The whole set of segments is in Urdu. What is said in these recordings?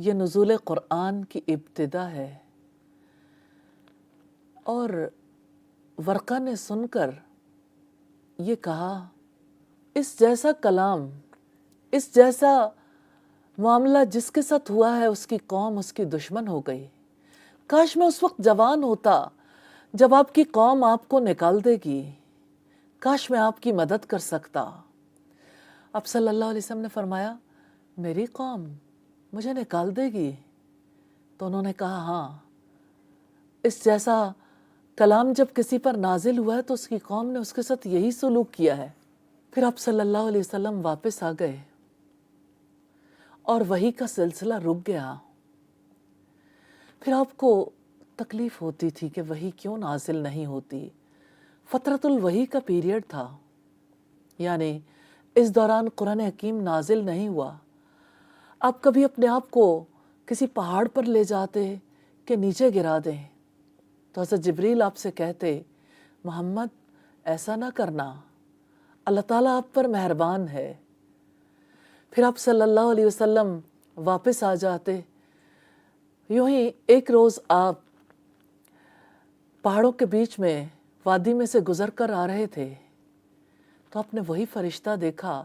یہ نزول قرآن کی ابتدا ہے۔ اور ورقہ نے سن کر یہ کہا، اس جیسا کلام، اس جیسا معاملہ جس کے ساتھ ہوا ہے اس کی قوم اس کی دشمن ہو گئی۔ کاش میں اس وقت جوان ہوتا جب آپ کی قوم آپ کو نکال دے گی، کاش میں آپ کی مدد کر سکتا۔ اب صلی اللہ علیہ وسلم نے فرمایا، میری قوم مجھے نکال دے گی؟ تو انہوں نے کہا، ہاں، اس جیسا کلام جب کسی پر نازل ہوا ہے تو اس کی قوم نے اس کے ساتھ یہی سلوک کیا ہے۔ پھر آپ صلی اللہ علیہ وسلم واپس آ گئے اور وحی کا سلسلہ رک گیا۔ پھر آپ کو تکلیف ہوتی تھی کہ وحی کیوں نازل نہیں ہوتی۔ فترۃ الوحی کا پیریڈ تھا، یعنی اس دوران قرآن حکیم نازل نہیں ہوا۔ آپ کبھی اپنے آپ کو کسی پہاڑ پر لے جاتے کہ نیچے گرا دیں تو حضرت جبریل آپ سے کہتے، محمد ایسا نہ کرنا، اللہ تعالیٰ آپ پر مہربان ہے۔ پھر آپ صلی اللہ علیہ وسلم واپس آ جاتے۔ یوں ہی ایک روز آپ پہاڑوں کے بیچ میں وادی میں سے گزر کر آ رہے تھے تو آپ نے وہی فرشتہ دیکھا،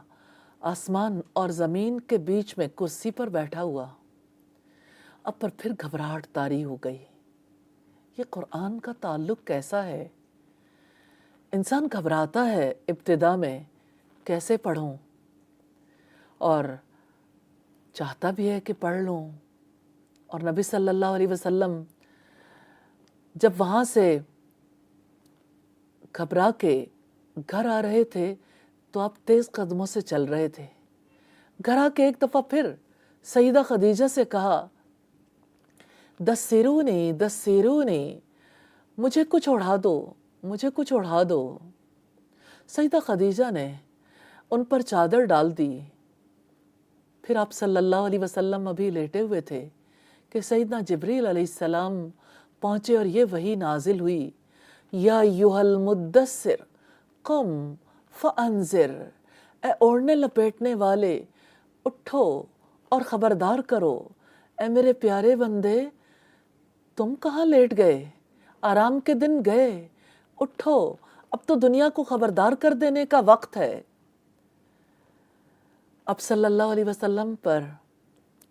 آسمان اور زمین کے بیچ میں کرسی پر بیٹھا ہوا۔ اب پر پھر گھبراہٹ طاری ہو گئی، یہ قرآن کا تعلق کیسا ہے؟ انسان گھبراتا ہے ابتدا میں، کیسے پڑھوں، اور چاہتا بھی ہے کہ پڑھ لوں۔ اور نبی صلی اللہ علیہ وسلم جب وہاں سے گھبرا کے گھر آ رہے تھے تو آپ تیز قدموں سے چل رہے تھے۔ گھر آ کے ایک دفعہ پھر سیدہ خدیجہ سے کہا، دسرونی دسرونی، مجھے کچھ اڑا دو، مجھے کچھ اڑا دو۔ سیدہ خدیجہ نے ان پر چادر ڈال دی۔ پھر آپ صلی اللہ علیہ وسلم ابھی لیٹے ہوئے تھے کہ سیدنا جبریل علیہ السلام پہنچے اور یہ وحی نازل ہوئی، یا ایھا المدثر قم فانذر، اے اوڑھنے لپیٹنے والے اٹھو اور خبردار کرو۔ اے میرے پیارے بندے، تم کہاں لیٹ گئے؟ آرام کے دن گئے، اٹھو، اب تو دنیا کو خبردار کر دینے کا وقت ہے۔ اب صلی اللہ علیہ وسلم پر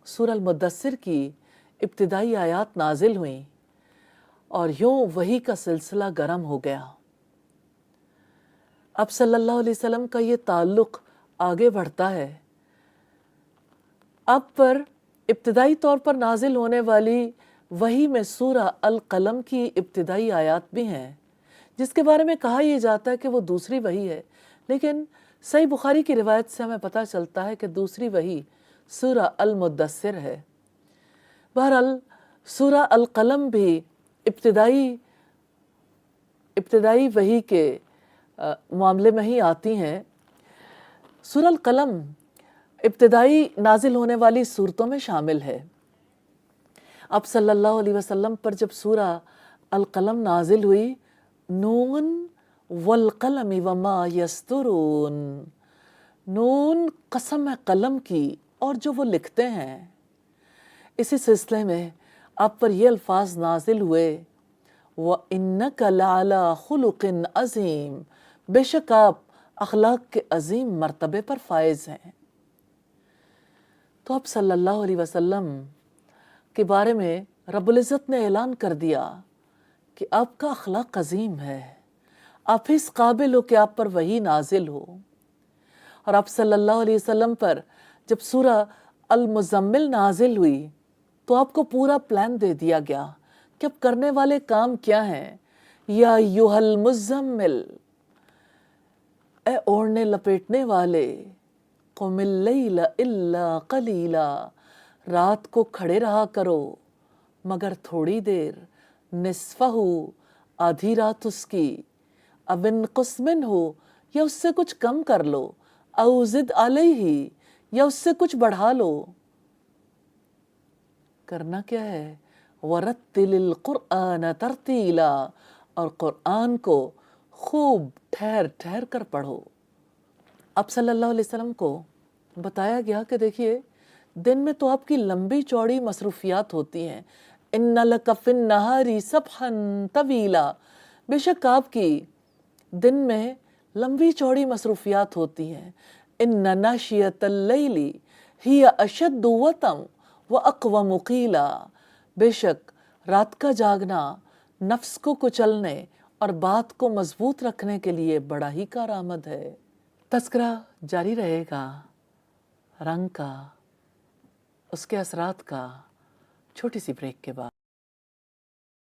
سورہ المدثر کی ابتدائی آیات نازل ہوئیں اور یوں وحی کا سلسلہ گرم ہو گیا۔ اب صلی اللہ علیہ وسلم کا یہ تعلق آگے بڑھتا ہے۔ اب پر ابتدائی طور پر نازل ہونے والی وحی میں سورہ القلم کی ابتدائی آیات بھی ہیں، جس کے بارے میں کہا یہ جاتا ہے کہ وہ دوسری وحی ہے، لیکن صحیح بخاری کی روایت سے ہمیں پتہ چلتا ہے کہ دوسری وحی سورہ المدثر ہے۔ بہرحال سورہ القلم بھی ابتدائی وحی کے معاملے میں ہی آتی ہیں۔ سورہ القلم ابتدائی نازل ہونے والی صورتوں میں شامل ہے۔ اب صلی اللہ علیہ وسلم پر جب سورہ القلم نازل ہوئی، نون والقلم وما یسطرون، نون قسم ہے قلم کی اور جو وہ لکھتے ہیں۔ اسی سلسلے میں آپ پر یہ الفاظ نازل ہوئے، وَإِنَّكَ لَعَلَىٰ خُلُقٍ عَظِيمٍ، بے شک آپ اخلاق کے عظیم مرتبے پر فائز ہیں۔ تو اب صلی اللہ علیہ وسلم کے بارے میں رب العزت نے اعلان کر دیا کہ آپ کا اخلاق عظیم ہے، آپ اس قابل ہو کہ آپ پر وحی نازل ہو۔ اور آپ صلی اللہ علیہ وسلم پر جب سورہ المزمل نازل ہوئی تو آپ کو پورا پلان دے دیا گیا کہ اب کرنے والے کام کیا ہیں۔ یا ایھا المزمل، اے اوڑھنے لپیٹنے والے، قم اللیل الا قلیلا، رات کو کھڑے رہا کرو مگر تھوڑی دیر، نصفہ، آدھی رات اس کی، اب انقص منہ، یا اس سے کچھ کم کر لو، او زد علیہ، یا اس سے کچھ بڑھا لو۔ کرنا کیا ہے؟ وَرَتِّلِ الْقُرْآنَ تَرْتِيلًا، اور قرآن کو خوب ٹھہر ٹھہر کر پڑھو۔ اب صلی اللہ علیہ وسلم کو بتایا گیا کہ دیکھیے دن میں تو آپ کی لمبی چوڑی مصروفیات ہوتی ہیں. ان لک فی النہار سبحا طویلا، بے شک آپ کی دن میں لمبی چوڑی مصروفیات ہوتی ہیں. ان ناشیۃ اللیل ہی اشد وطم واقوم قیلا، بے شک رات کا جاگنا نفس کو کچلنے اور بات کو مضبوط رکھنے کے لیے بڑا ہی کارآمد ہے. تذکرہ جاری رہے گا رنگ کا، اس کے اثرات کا، چھوٹی سی بریک کے بعد.